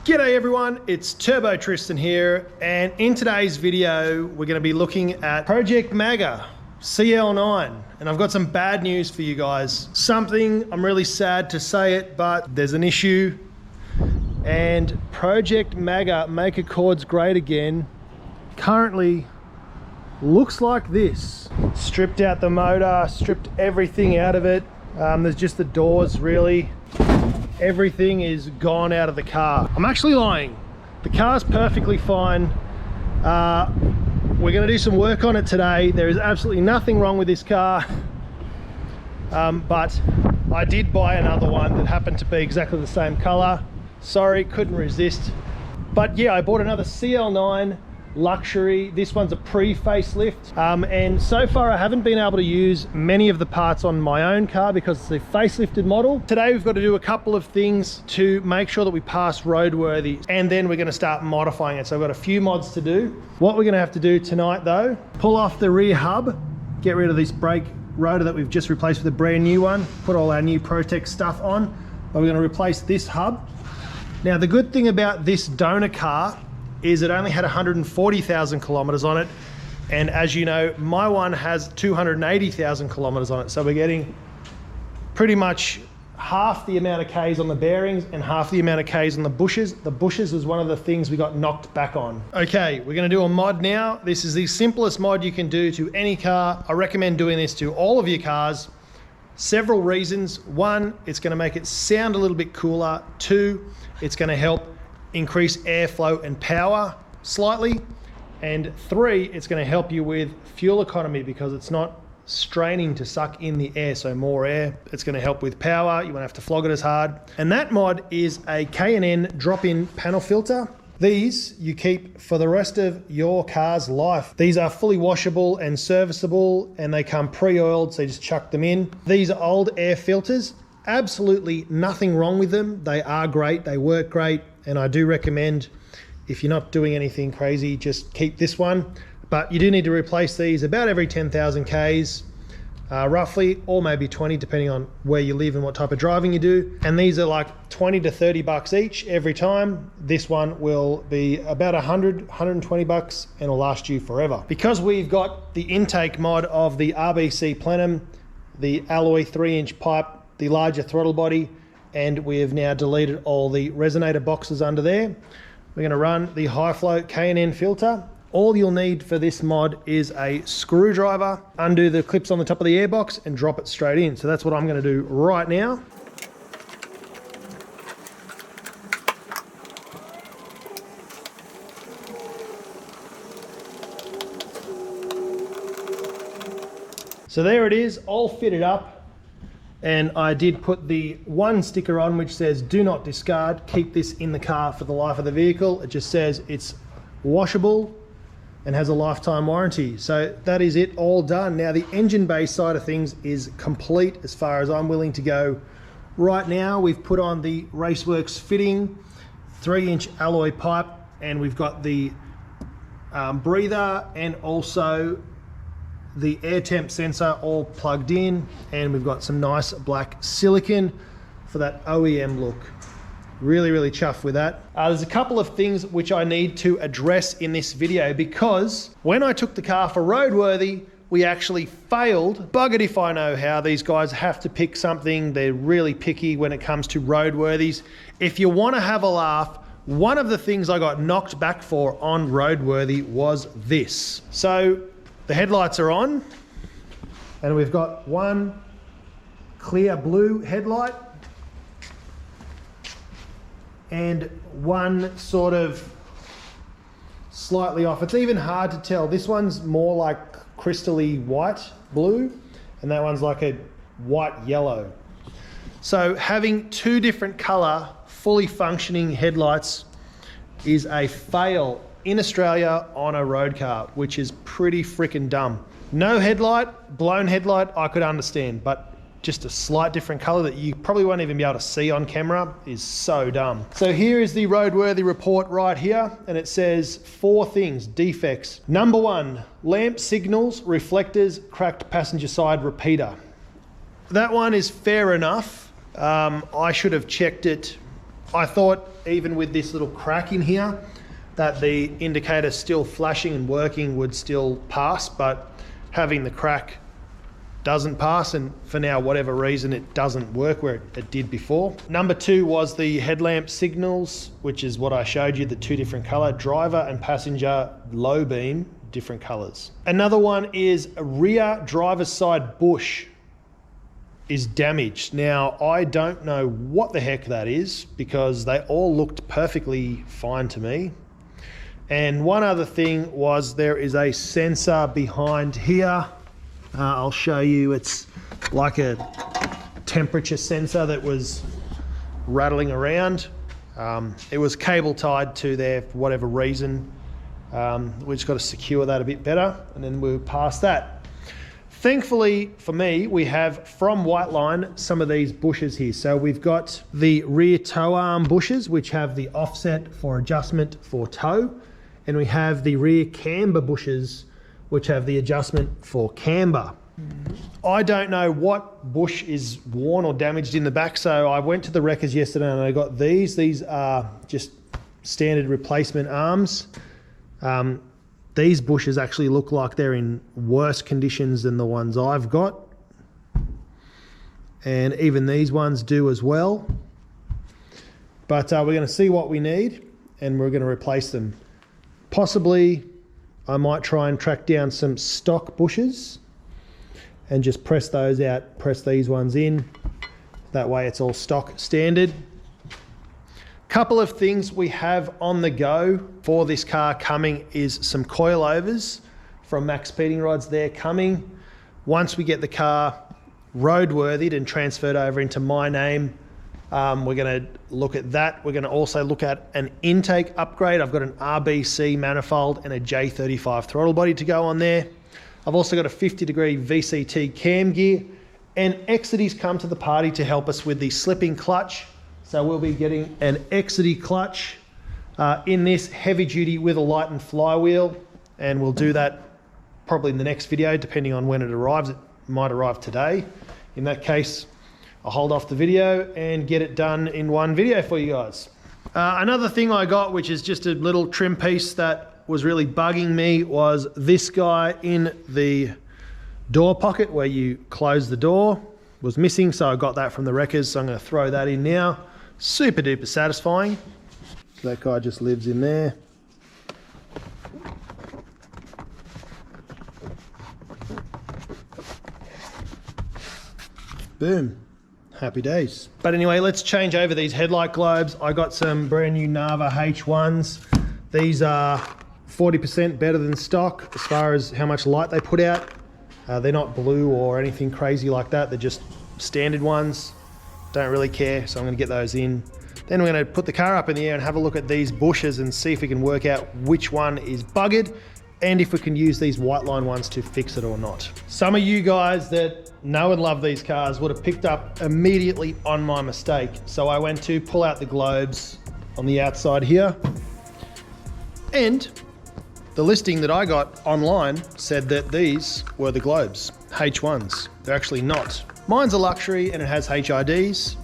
G'day everyone, it's Turbo Tristan here, and in today's video we're going to be looking at Project Maga CL9, and I've got some bad news for you guys. Something, I'm really sad to say it, but there's an issue, and Project Maga Make Accords Great Again currently looks like this. Stripped out the motor, stripped everything out of it. There's just the doors really. Everything is gone out of the car. I'm actually lying. The car's perfectly fine. We're gonna do some work on it today. There is absolutely nothing wrong with this car. But I did buy another one that happened to be exactly the same color. Sorry, couldn't resist. But yeah, I bought another CL9 luxury. This one's a pre-facelift, and so far I haven't been able to use many of the parts on my own car because it's a facelifted model. Today we've got to do a couple of things to make sure that we pass roadworthy, and then we're going to start modifying it. So I've got a few mods to do. What we're going to have to do tonight though, pull off the rear hub, get rid of this brake rotor that we've just replaced with a brand new one, put all our new PROTEX stuff on, but we're going to replace this hub. Now the good thing about this donor car is it only had 140,000 kilometers on it, and as you know, my one has 280,000 kilometers on it, so we're getting pretty much half the amount of Ks on the bearings and half the amount of Ks on the bushes. The bushes was one of the things we got knocked back on. Okay, we're going to do a mod now. This is the simplest mod you can do to any car. I recommend doing this to all of your cars. Several reasons. One, it's going to make it sound a little bit cooler. Two, it's going to help increase airflow and power slightly, and three, it's going to help you with fuel economy because it's not straining to suck in the air, so more air. It's going to help with power, you won't have to flog it as hard. And that mod is a K&N drop-in panel filter. These you keep for the rest of your car's life. These are fully washable and serviceable, and they come pre-oiled, so you just chuck them in. These are old air filters. Absolutely nothing wrong with them. They are great, they work great, and I do recommend, if you're not doing anything crazy, just keep this one. But you do need to replace these about every 10,000 Ks, roughly, or maybe 20, depending on where you live and what type of driving you do. And these are like 20 to 30 bucks each every time. This one will be about 100, 120 bucks and will last you forever. Because we've got the intake mod of the RBC plenum, the alloy 3-inch pipe, the larger throttle body, and we have now deleted all the resonator boxes under there. We're going to run the high flow K&N filter. All you'll need for this mod is a screwdriver, undo the clips on the top of the airbox and drop it straight in. So that's what I'm going to do right now. So there it is, all fitted up. And I did put the one sticker on which says do not discard, keep this in the car for the life of the vehicle. It just says it's washable and has a lifetime warranty. So that is it, all done. Now the engine bay side of things is complete as far as I'm willing to go right now. We've put on the RACEWORKS fitting, 3-inch alloy pipe, and we've got the breather and also the air temp sensor all plugged in, and we've got some nice black silicon for that OEM look. Really chuffed with that. There's a couple of things which I need to address in this video, because when I took the car for roadworthy, we actually failed. Buggered if I know how. These guys have to pick something. They're really picky when it comes to roadworthies. If you want to have a laugh, one of the things I got knocked back for on roadworthy was this. So the headlights are on, and we've got one clear blue headlight and one sort of slightly off. It's even hard to tell. This one's more like crystally white blue, and that one's like a white yellow. So having two different color, fully functioning headlights is a fail in Australia on a road car, which is pretty freaking dumb. No headlight, blown headlight, I could understand, but just a slight different color that you probably won't even be able to see on camera is so dumb. So here is the roadworthy report right here, and it says 4 things, defects. Number 1, lamp signals, reflectors, cracked passenger side repeater. That one is fair enough. I should have checked it I thought even with this little crack in here that the indicator still flashing and working would still pass, but having the crack doesn't pass, and for now, whatever reason, it doesn't work where it did before. Number 2 was the headlamp signals, which is what I showed you, the 2 different color, driver and passenger low beam, different colors. Another one is a rear driver's side bush is damaged. Now, I don't know what the heck that is because they all looked perfectly fine to me. And one other thing was there is a sensor behind here. I'll show you, it's like a temperature sensor that was rattling around. It was cable tied to there for whatever reason. We just got to secure that a bit better and then we're past that. Thankfully for me, we have from WHITELINE some of these bushes here. So we've got the rear tow arm bushes, which have the offset for adjustment for tow. And we have the rear camber bushes, which have the adjustment for camber. I don't know what bush is worn or damaged in the back, so I went to the wreckers yesterday and I got these. These are just standard replacement arms. These bushes actually look like they're in worse conditions than the ones I've got. And even these ones do as well. But we're gonna see what we need and we're gonna replace them. Possibly, I might try and track down some stock bushes and just press those out, press these ones in. That way it's all stock standard. Couple of things we have on the go for this car coming is some coilovers from Max Speeding Rods. They're coming. Once we get the car roadworthy and transferred over into my name, we're going to look at that. We're going to also look at an intake upgrade. I've got an RBC manifold and a J35 throttle body to go on there. I've also got a 50-degree VCT cam gear, and EXEDY's come to the party to help us with the slipping clutch. So we'll be getting an EXEDY clutch in this heavy duty with a lightened flywheel, and we'll do that probably in the next video depending on when it arrives. It might arrive today. In that case, I'll hold off the video and get it done in one video for you guys. Another thing I got, which is just a little trim piece that was really bugging me, was this guy in the door pocket where you close the door. Was missing, so I got that from the wreckers, so I'm going to throw that in now. Super duper satisfying. That guy just lives in there. Boom. Happy days. But anyway, let's change over these headlight globes. I got some brand new Nava H1s. These are 40% better than stock as far as how much light they put out. They're not blue or anything crazy like that. They're just standard ones. Don't really care, so I'm going to get those in. Then we're going to put the car up in the air and have a look at these bushes and see if we can work out which one is buggered and if we can use these WHITELINE ones to fix it or not. Some of you guys that know and love these cars would have picked up immediately on my mistake. So I went to pull out the globes on the outside here, and the listing that I got online said that these were the globes, H1s. They're actually not. Mine's a luxury and it has HIDs,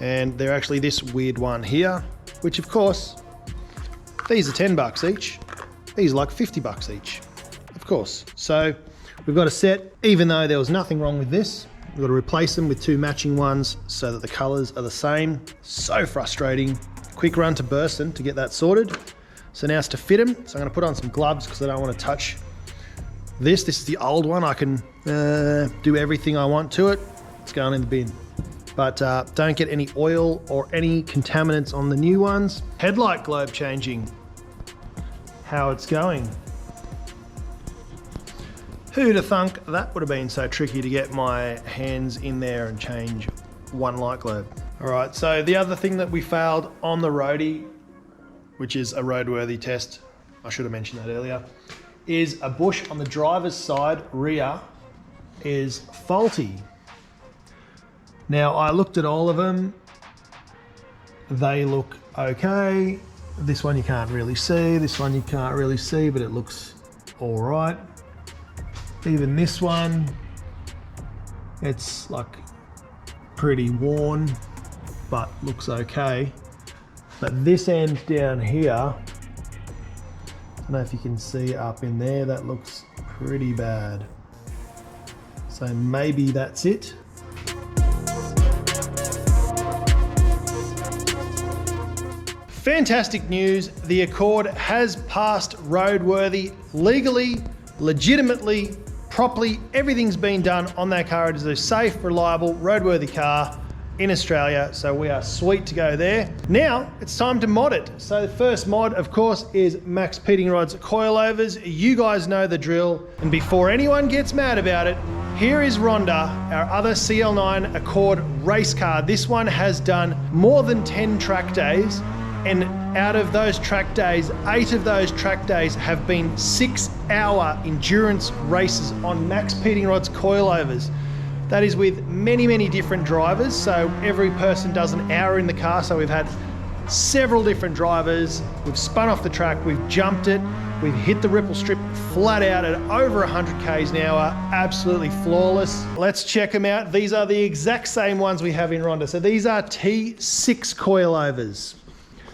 and they're actually this weird one here, which of course, these are 10 bucks each. These are like 50 bucks each, of course. So we've got a set, even though there was nothing wrong with this, we've got to replace them with 2 matching ones so that the colors are the same. So frustrating. Quick run to Burston to get that sorted. So now it's to fit them. So I'm going to put on some gloves because I don't want to touch this. This is the old one. I can do everything I want to it. It's going in the bin. But don't get any oil or any contaminants on the new ones. Headlight globe changing. How it's going. Who'd have thunk that would have been so tricky to get my hands in there and change one light globe. All right, so the other thing that we failed on the roadie, which is a roadworthy test, I should have mentioned that earlier, is a bush on the driver's side rear is faulty. Now I looked at all of them, they look okay. This one you can't really see, this one you can't really see, but it looks all right. Even this one, it's like pretty worn, but looks okay. But this end down here, I don't know if you can see up in there, that looks pretty bad. So maybe that's it. Fantastic news, the Accord has passed roadworthy legally, legitimately, properly. Everything's been done on that car. It is a safe, reliable, roadworthy car in Australia, so we are sweet to go there. Now it's time to mod it. So the first mod, of course, is Max Pitting Rod's coilovers. You guys know the drill, and before anyone gets mad about it, here is Rhonda, our other CL9 Accord race car. This one has done more than 10 track days, and out of those track days, 8 of those track days have been 6-hour endurance races on Max Pitting Rod's coilovers. That is with many, many different drivers. So every person does an hour in the car. So we've had several different drivers. We've spun off the track, we've jumped it, we've hit the ripple strip flat out at over 100 k's an hour, absolutely flawless. Let's check them out. These are the exact same ones we have in Rhonda. So these are T6 coilovers.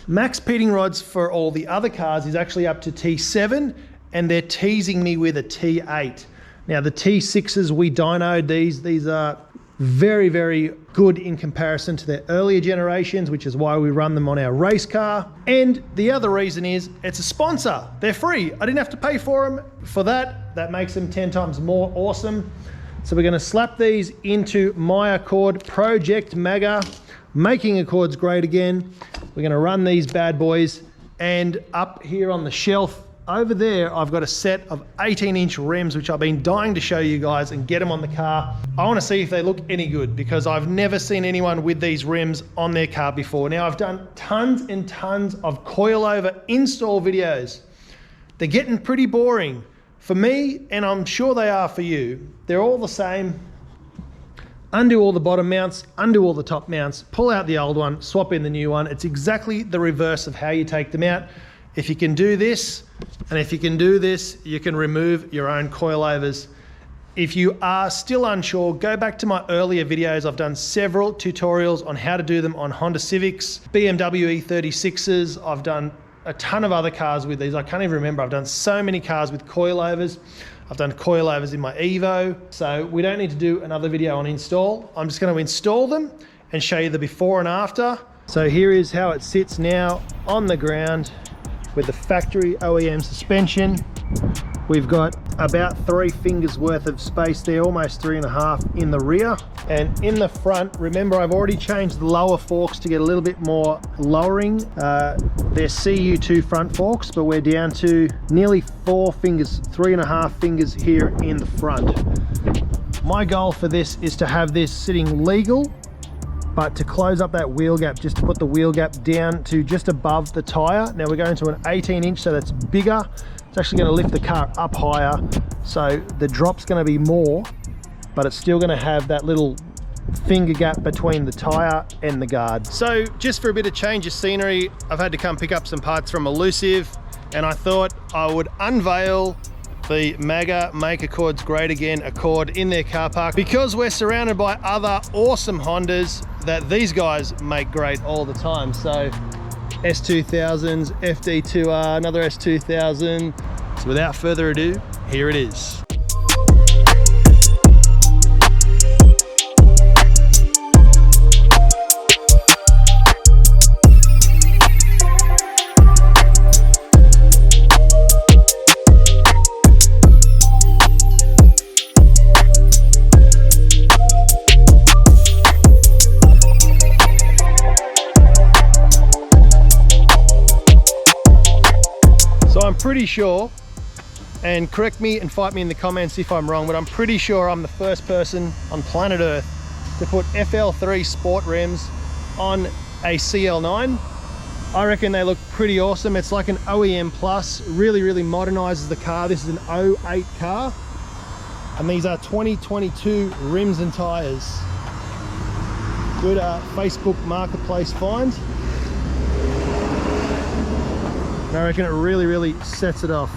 Max Pitting Rods for all the other cars is actually up to T7, and they're teasing me with a T8. Now the T6s, we dynoed these. These are very, very good in comparison to their earlier generations, which is why we run them on our race car. And the other reason is it's a sponsor. They're free. I didn't have to pay for them. For that, that makes them 10 times more awesome. So we're gonna slap these into my Accord Project Mega, making Accords great again. We're gonna run these bad boys, and up here on the shelf over there, I've got a set of 18-inch rims, which I've been dying to show you guys and get them on the car. I want to see if they look any good, because I've never seen anyone with these rims on their car before. Now, I've done tons and tons of coilover install videos. They're getting pretty boring for me, and I'm sure they are for you. They're all the same. Undo all the bottom mounts, undo all the top mounts, pull out the old one, swap in the new one. It's exactly the reverse of how you take them out. If you can do this, and if you can do this, you can remove your own coilovers. If you are still unsure, go back to my earlier videos. I've done several tutorials on how to do them on Honda Civics, BMW E36s. I've done a ton of other cars with these. I can't even remember. I've done so many cars with coilovers. I've done coilovers in my Evo. So we don't need to do another video on install. I'm just going to install them and show you the before and after. So here is how it sits now on the ground with the factory OEM suspension. We've got about 3 fingers worth of space there, almost 3.5 in the rear. And in the front, remember I've already changed the lower forks to get a little bit more lowering. They're CU2 front forks, but we're down to nearly 4 fingers, 3.5 fingers here in the front. My goal for this is to have this sitting legal, but to close up that wheel gap, just to put the wheel gap down to just above the tire. Now we're going to an 18-inch, so that's bigger. It's actually going to lift the car up higher, so the drop's going to be more, but it's still going to have that little finger gap between the tire and the guard. So just for a bit of change of scenery, I've had to come pick up some parts from Elusive, and I thought I would unveil the MAGA Make Accords Great Again Accord in their car park, because we're surrounded by other awesome Hondas that these guys make great all the time. So S2000s, FD2R, another S2000. So without further ado, here it is. Pretty sure, and correct me and fight me in the comments if I'm wrong, but I'm pretty sure I'm the first person on planet Earth to put FL3 sport rims on a CL9. I reckon they look pretty awesome. It's like an OEM plus, really, really modernizes the car. This is an 08 car, and these are 2022 rims and tires. Good Facebook Marketplace find. And I reckon it really, really sets it off.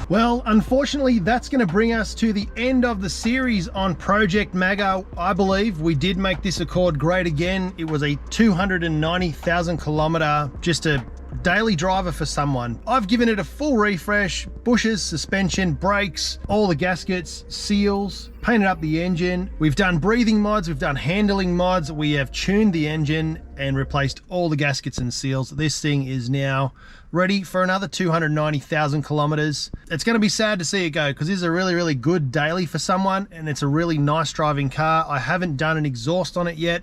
Well, unfortunately, that's going to bring us to the end of the series on Project Maga. I believe we did make this Accord great again. It was a 290,000 kilometer, just a daily driver for someone. I've given it a full refresh, bushes, suspension, brakes, all the gaskets, seals, painted up the engine. We've done breathing mods, we've done handling mods, we have tuned the engine and replaced all the gaskets and seals. This thing is now ready for another 290,000 kilometers. It's going to be sad to see it go because this is a really, really good daily for someone and it's a really nice driving car. I haven't done an exhaust on it yet,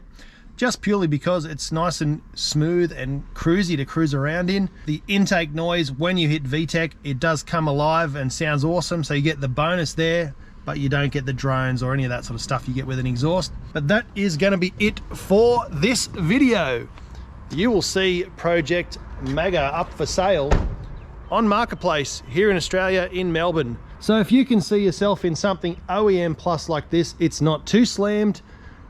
just purely because it's nice and smooth and cruisy to cruise around in. The intake noise when you hit VTEC, it does come alive and sounds awesome, so you get the bonus there, but you don't get the drones or any of that sort of stuff you get with an exhaust. But that is going to be it for this video. You will see Project Maga up for sale on Marketplace here in Australia, in Melbourne. So if you can see yourself in something OEM plus like this, it's not too slammed,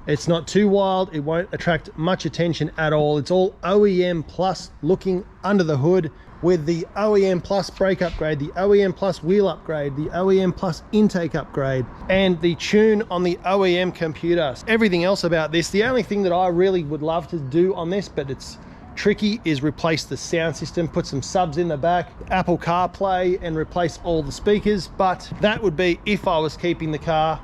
it's not too wild, it won't attract much attention at all. It's all OEM plus looking under the hood with the OEM plus brake upgrade, the OEM plus wheel upgrade, the OEM plus intake upgrade, and the tune on the OEM computer. Everything else about this, the only thing that I really would love to do on this, but it's tricky, is replace the sound system, put some subs in the back, Apple CarPlay, and replace all the speakers. But that would be if I was keeping the car,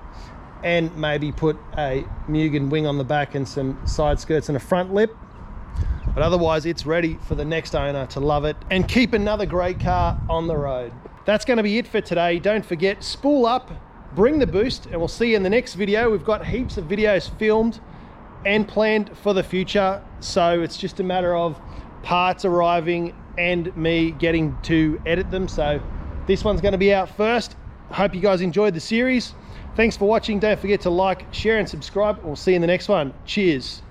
and maybe put a Mugen wing on the back and some side skirts and a front lip. But otherwise it's ready for the next owner to love it and keep another great car on the road. That's going to be it for today. Don't forget, spool up, bring the boost, and we'll see you in the next video. We've got heaps of videos filmed and planned for the future, so it's just a matter of parts arriving and me getting to edit them. So this one's going to be out first. Hope you guys enjoyed the series. Thanks for watching. Don't forget to like, share and subscribe. We'll see you in the next one. Cheers.